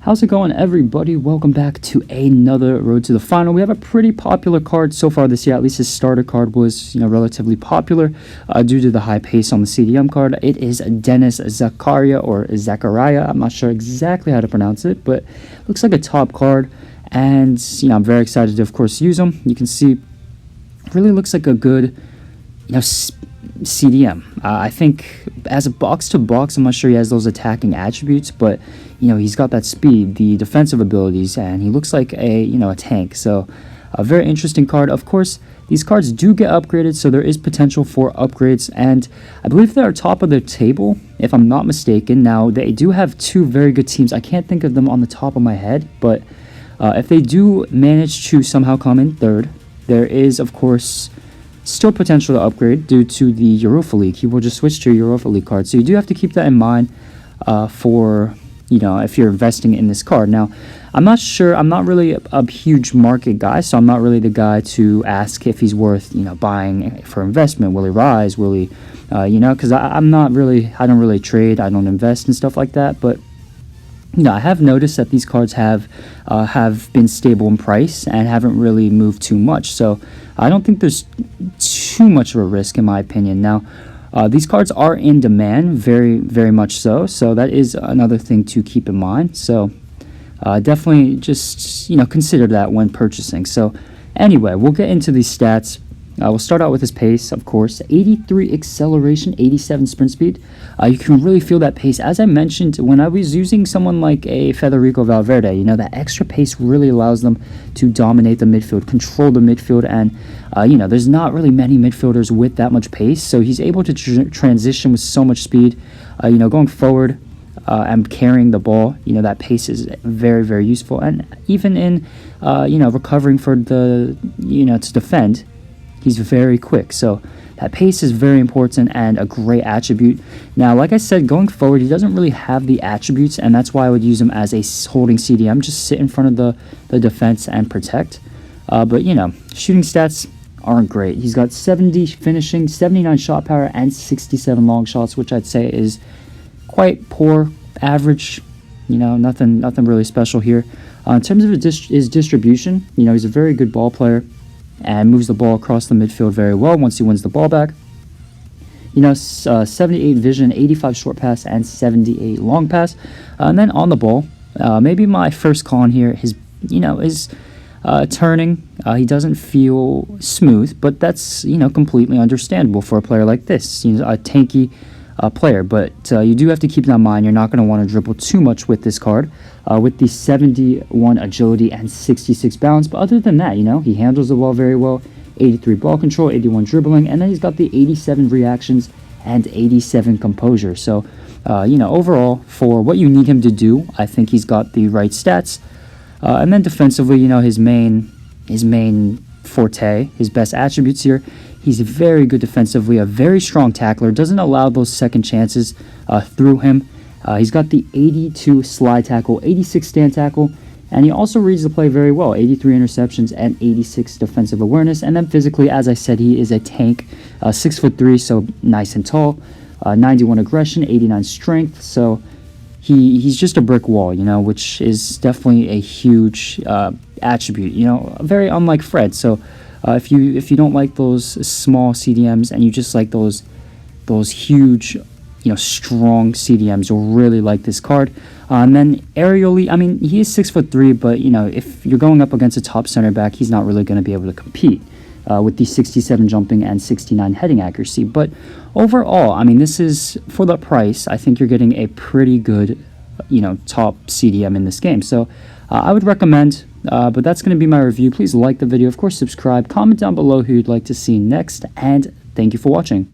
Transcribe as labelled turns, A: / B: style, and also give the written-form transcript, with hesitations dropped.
A: How's it going, everybody? Welcome back to another Road to the Final. We have a pretty popular card so far this year. At least his starter card was, relatively popular due to the high pace on the CDM card. It is Denis Zakaria, or Zakaria. I'm not sure exactly how to pronounce it, but looks like a top card. And, I'm very excited to, of course, use him. You can see, really looks like a good, CDM. I think as a box-to-box, I'm not sure he has those attacking attributes, but, he's got that speed, the defensive abilities, and he looks like a tank. So a very interesting card. Of course, these cards do get upgraded, so there is potential for upgrades, and I believe they're top of the table, if I'm not mistaken. Now, they do have two very good teams. I can't think of them on the top of my head, but if they do manage to somehow come in third, there is, of course, still potential to upgrade due to the Europa League. He will just switch to a Europa League card. So you do have to keep that in mind for, if you're investing in this card. Now, I'm not sure. I'm not really a huge market guy, so I'm not really the guy to ask if he's worth, buying for investment. Will he rise? Will he, because I'm not really, I don't really trade. I don't invest and stuff like that. But I have noticed that these cards have been stable in price and haven't really moved too much. So I don't think there's too much of a risk, in my opinion. Now, these cards are in demand, very, very much so. So that is another thing to keep in mind. So definitely just, consider that when purchasing. So anyway, we'll get into these stats. We'll start out with his pace, of course. 83 acceleration, 87 sprint speed. You can really feel that pace. As I mentioned, when I was using someone like a Federico Valverde, that extra pace really allows them to dominate the midfield, control the midfield, and, there's not really many midfielders with that much pace, so he's able to transition with so much speed, going forward and carrying the ball. That pace is very, very useful, and even in, recovering for the, to defend, he's very quick. So that pace is very important and a great attribute. Now, like I said, going forward, he doesn't really have the attributes, and that's why I would use him as a holding CDM. Just sit in front of the defense and protect. But, shooting stats aren't great. He's got 70 finishing, 79 shot power, and 67 long shots, which I'd say is quite poor, average. Nothing really special here. In terms of his distribution, he's a very good ball player and moves the ball across the midfield very well once he wins the ball back. 78 vision, 85 short pass, and 78 long pass. And then on the ball, maybe my first con here is, turning. He doesn't feel smooth, but that's, completely understandable for a player like this. A tanky player, but you do have to keep that in mind. You're not going to want to dribble too much with this card, with the 71 agility and 66 balance. But other than that, he handles the ball very well. 83 ball control, 81 dribbling, and then he's got the 87 reactions and 87 composure. So, overall, for what you need him to do, I think he's got the right stats. And then defensively, his main forte, his best attributes here. He's very good defensively, a very strong tackler, doesn't allow those second chances through him. He's got the 82 slide tackle, 86 stand tackle, and he also reads the play very well, 83 interceptions and 86 defensive awareness. And then physically, as I said, he is a tank, 6'3", so nice and tall, 91 aggression, 89 strength, so he's just a brick wall, which is definitely a huge attribute, very unlike Fred. So if you don't like those small CDMs and you just like those huge, strong CDMs, you'll really like this card. And then aerially, I mean, he is 6'3", but if you're going up against a top center back, he's not really going to be able to compete with the 67 jumping and 69 heading accuracy. But overall, I mean, this is, for the price, I think you're getting a pretty good, top CDM in this game. So I would recommend. But that's going to be my review. Please like the video, of course, subscribe, comment down below who you'd like to see next, and thank you for watching.